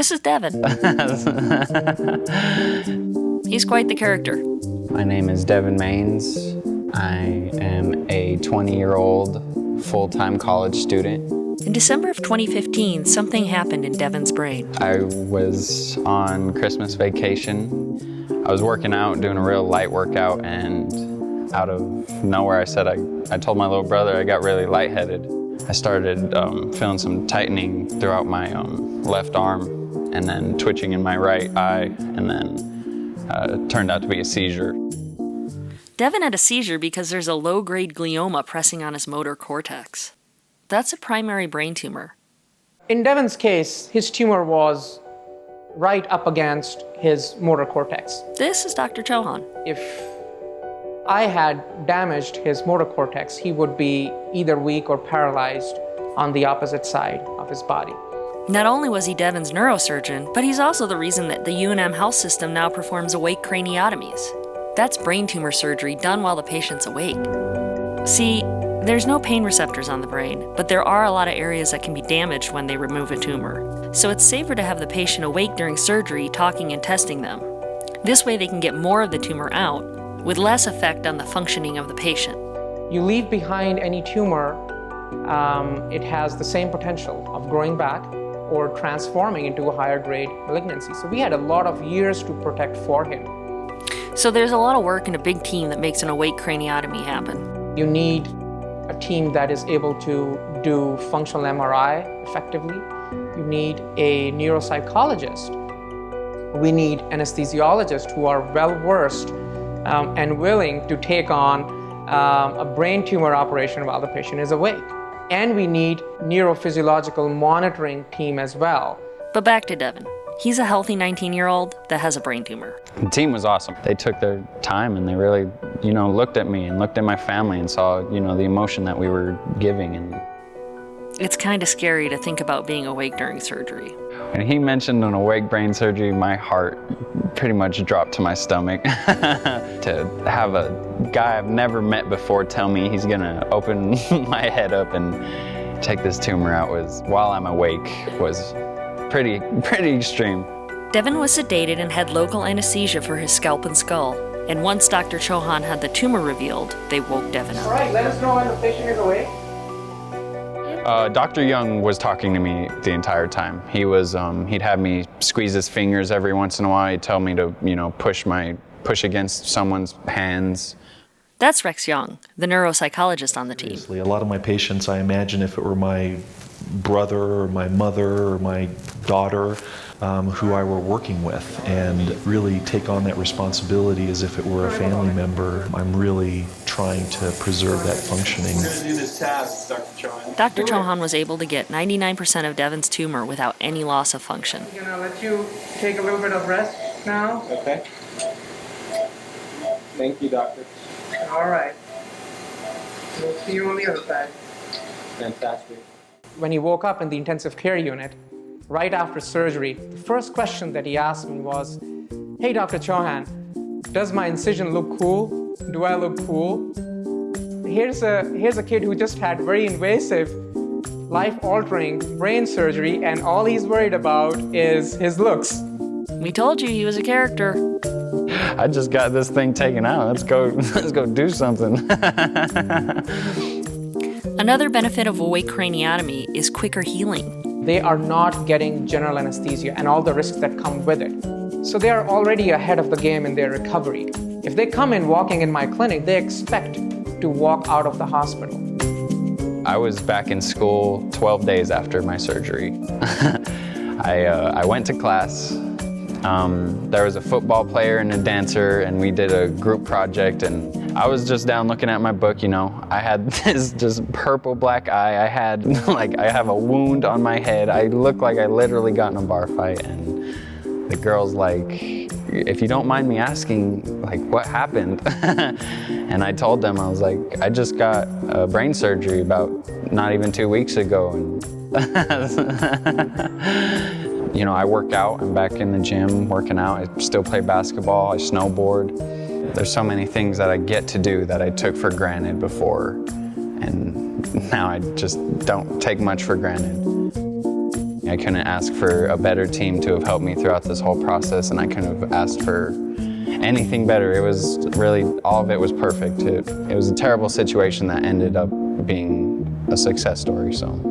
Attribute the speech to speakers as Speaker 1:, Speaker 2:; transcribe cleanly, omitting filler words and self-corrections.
Speaker 1: This is Devin. He's quite the character.
Speaker 2: My name is Devin Maines. I am a 20-year-old full-time college student.
Speaker 1: In December of 2015, something happened in Devin's brain.
Speaker 2: I was on Christmas vacation. I was working out, doing a real light workout, and out of nowhere I told my little brother I got really lightheaded. I started feeling some tightening throughout my left arm, and then twitching in my right eye, and then it turned out to be a seizure.
Speaker 1: Devin had a seizure because there's a low-grade glioma pressing on his motor cortex. That's a primary brain tumor.
Speaker 3: In Devin's case, his tumor was right up against his motor cortex.
Speaker 1: This is Dr. Chauhan.
Speaker 3: If I had damaged his motor cortex, he would be either weak or paralyzed on the opposite side of his body.
Speaker 1: Not only was he Devin's neurosurgeon, but he's also the reason that the UNM Health System now performs awake craniotomies. That's brain tumor surgery done while the patient's awake. See, there's no pain receptors on the brain, but there are a lot of areas that can be damaged when they remove a tumor. So it's safer to have the patient awake during surgery, talking and testing them. This way they can get more of the tumor out, with less effect on the functioning of the patient.
Speaker 3: You leave behind any tumor, it has the same potential of growing back or transforming into a higher grade malignancy. So we had a lot of years to protect for him.
Speaker 1: So there's a lot of work and a big team that makes an awake craniotomy happen.
Speaker 3: You need a team that is able to do functional MRI effectively. You need a neuropsychologist. We need anesthesiologists who are well-versed and willing to take on a brain tumor operation while the patient is awake. And we need neurophysiological monitoring team as well.
Speaker 1: But back to Devin. He's a healthy 19-year-old that has a brain tumor.
Speaker 2: The team was awesome. They took their time and they really, looked at me and looked at my family and saw, the emotion that we were giving. And
Speaker 1: it's kind of scary to think about being awake during surgery.
Speaker 2: when he mentioned an awake brain surgery, my heart pretty much dropped to my stomach. To have a guy I've never met before tell me he's gonna open my head up and take this tumor out while I'm awake was pretty extreme.
Speaker 1: Devin was sedated and had local anesthesia for his scalp and skull. And once Dr. Chauhan had the tumor revealed, they woke Devin up.
Speaker 3: All right, let us know when the patient is awake.
Speaker 2: Dr. Young was talking to me the entire time. He'd have me squeeze his fingers every once in a while. He'd tell me to, push against someone's hands.
Speaker 1: That's Rex Young, the neuropsychologist on the team.
Speaker 4: A lot of my patients, I imagine if it were my brother or my mother or my daughter who I were working with, and really take on that responsibility as if it were a family member. I'm really trying to preserve that functioning.
Speaker 5: We're going to do this task, Dr. Chauhan.
Speaker 1: Dr. Chauhan was able to get 99% of Devin's tumor without any loss of function.
Speaker 3: I'm gonna let you take a little bit of rest now.
Speaker 5: Okay. Thank you, doctor.
Speaker 3: All right. We'll see you on the other side.
Speaker 5: Fantastic.
Speaker 3: When he woke up in the intensive care unit, right after surgery, the first question that he asked me was, "Hey, Dr. Chauhan, does my incision look cool? Do I look cool?" Here's a kid who just had very invasive, life-altering brain surgery, and all he's worried about is his looks.
Speaker 1: We told you he was a character.
Speaker 2: I just got this thing taken out. Let's go do something.
Speaker 1: Another benefit of awake craniotomy is quicker healing.
Speaker 3: They are not getting general anesthesia and all the risks that come with it. So they are already ahead of the game in their recovery. If they come in walking in my clinic, they expect to walk out of the hospital.
Speaker 2: I was back in school 12 days after my surgery. I went to class. There was a football player and a dancer, and we did a group project, and I was just down looking at my book, I had this just purple black eye. I have a wound on my head. I look like I literally got in a bar fight, and the girl's like, "If you don't mind me asking, what happened?" And I told them, I was like, "I just got a brain surgery about not even 2 weeks ago." And I work out. I'm back in the gym working out. I still play basketball. I snowboard. There's so many things that I get to do that I took for granted before, and now I just don't take much for granted. I couldn't ask for a better team to have helped me throughout this whole process, and I couldn't have asked for anything better. It was really, all of it was perfect. It was a terrible situation that ended up being a success story, so.